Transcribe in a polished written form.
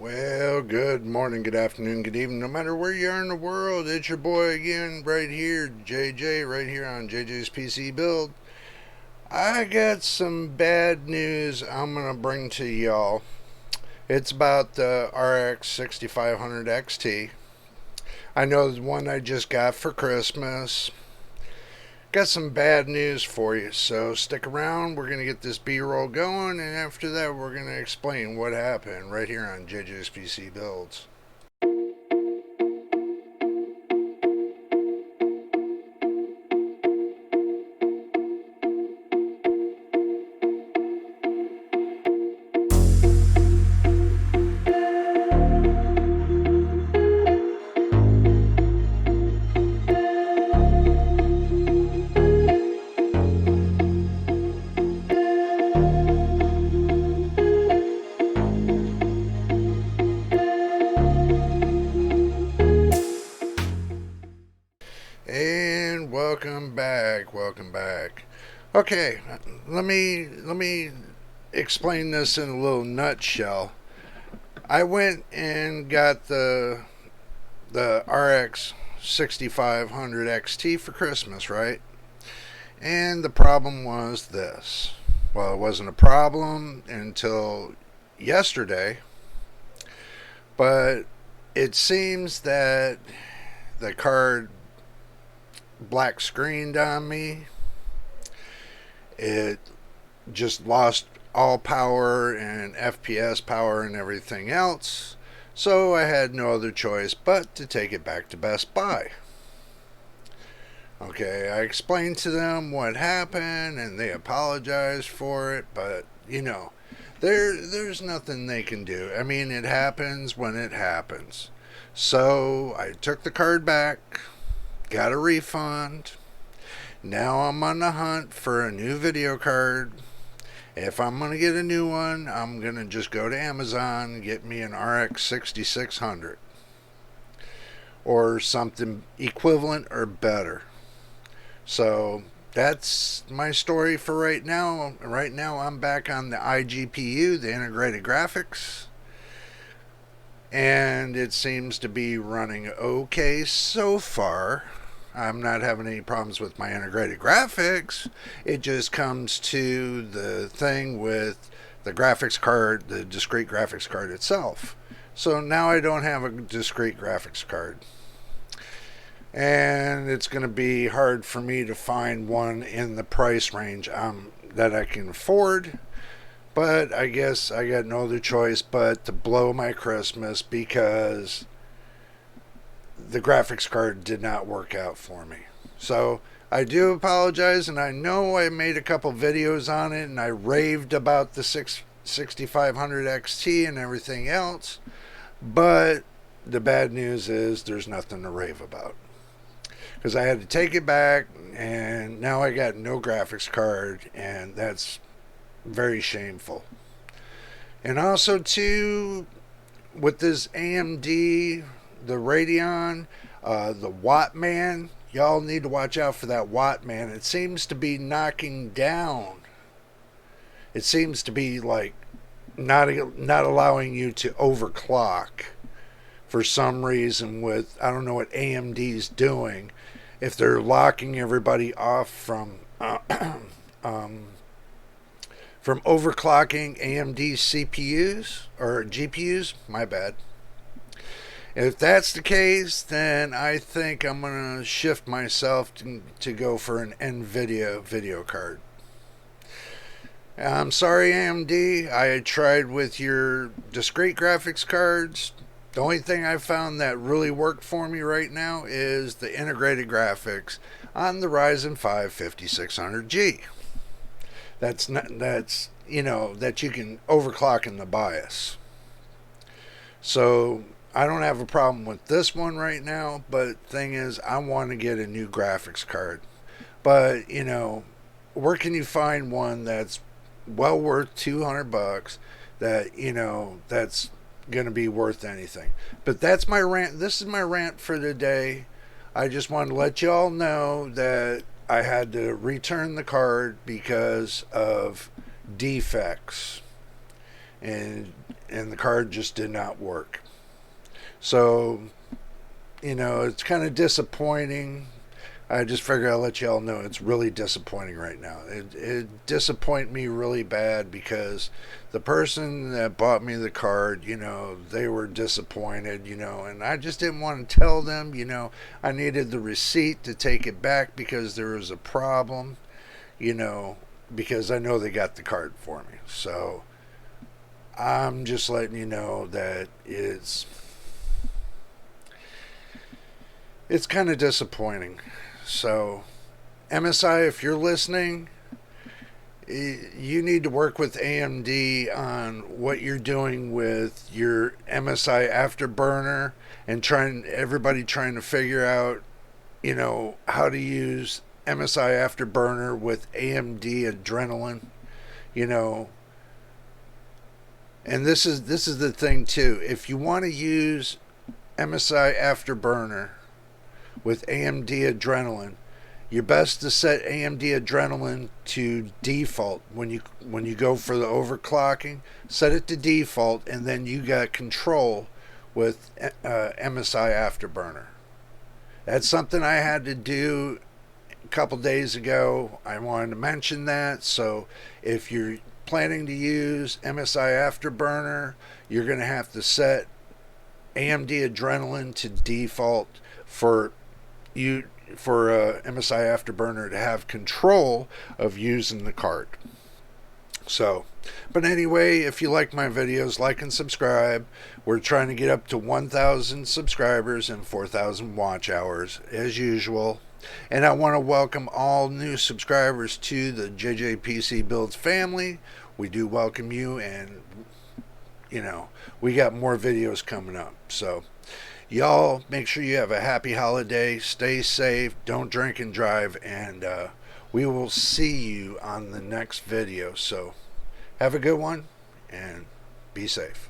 Well, good morning, good afternoon, good evening. No matter where you are in the world, it's your boy again, right here, JJ, right here on JJ's PC Build. I got some bad news I'm going to bring to y'all. It's about the RX 6500 XT. I know the one I just got for Christmas. Got some bad news for you, so stick around. We're going to get this B roll going, and after that, we're going to explain what happened right here on JJ's PC Builds. And welcome back, welcome back. Okay, let me explain this in a little nutshell. I went and got the RX 6500 XT for Christmas, right? And the problem was this. Well, it wasn't a problem until yesterday, but it seems that the card black screened on me. It just lost all power and FPS power and everything else. So I had no other choice but to take it back to Best Buy. Okay, I explained to them what happened and they apologized for it, but there's nothing they can do. I mean, it happens when it happens. So I took the card back, got a refund. Now I'm on the hunt for a new video card. If I'm going to get a new one, I'm going to just go to Amazon and get me an RX 6600 or something equivalent or better. So that's my story for right now. Right now, I'm back on the iGPU, the integrated graphics, and it seems to be running okay so far. I'm not having any problems with my integrated graphics. It just comes to the thing with the graphics card, the discrete graphics card itself. So now I don't have a discrete graphics card. And it's going to be hard for me to find one in the price range that I can afford. But I guess I got no other choice but to blow my Christmas because the graphics card did not work out for me. So I do apologize, and I know I made a couple videos on it and I raved about the 6500 XT and everything else, but the bad news is there's nothing to rave about because I had to take it back and now I got no graphics card, and that's very shameful. And also too, with this AMD, the Radeon, the Wattman, y'all need to watch out for that Wattman. It seems to be knocking down. It seems to be like not allowing you to overclock for some reason. With I don't know what AMD's doing. If they're locking everybody off from overclocking AMD CPUs or GPUs, my bad. If that's the case, then I think I'm going to shift myself to go for an NVIDIA video card. I'm sorry, AMD. I tried with your discrete graphics cards. The only thing I found that really worked for me right now is the integrated graphics on the Ryzen 5 5600G. That you can overclock in the BIOS. So I don't have a problem with this one right now, but thing is, I want to get a new graphics card. But where can you find one that's well worth $200? That's going to be worth anything. But that's my rant. This is my rant for the day. I just wanted to let y'all know that I had to return the card because of defects. and the card just did not work. So, it's kind of disappointing. I just figured I'll let y'all know it's really disappointing right now. It disappointed me really bad because the person that bought me the card, they were disappointed, and I just didn't want to tell them, I needed the receipt to take it back because there was a problem, because I know they got the card for me. So I'm just letting you know that it's kind of disappointing. So, MSI, if you're listening, you need to work with AMD on what you're doing with your MSI Afterburner and everybody trying to figure out, how to use MSI Afterburner with AMD Adrenalin, you know. And this is the thing too. If you want to use MSI Afterburner with AMD Adrenalin, you're best to set AMD Adrenalin to default when you go for the overclocking. Set it to default, and then you got control with MSI Afterburner. That's something I had to do a couple days ago. I wanted to mention that. So if you're planning to use MSI Afterburner, you're going to have to set AMD Adrenalin to default for MSI Afterburner to have control of using the card. So, but anyway, if you like my videos, like and subscribe. We're trying to get up to 1,000 subscribers and 4,000 watch hours as usual. And I want to welcome all new subscribers to the JJPC Builds family. We do welcome you, and we got more videos coming up. So y'all make sure you have a happy holiday, stay safe, don't drink and drive, and we will see you on the next video. So have a good one and be safe.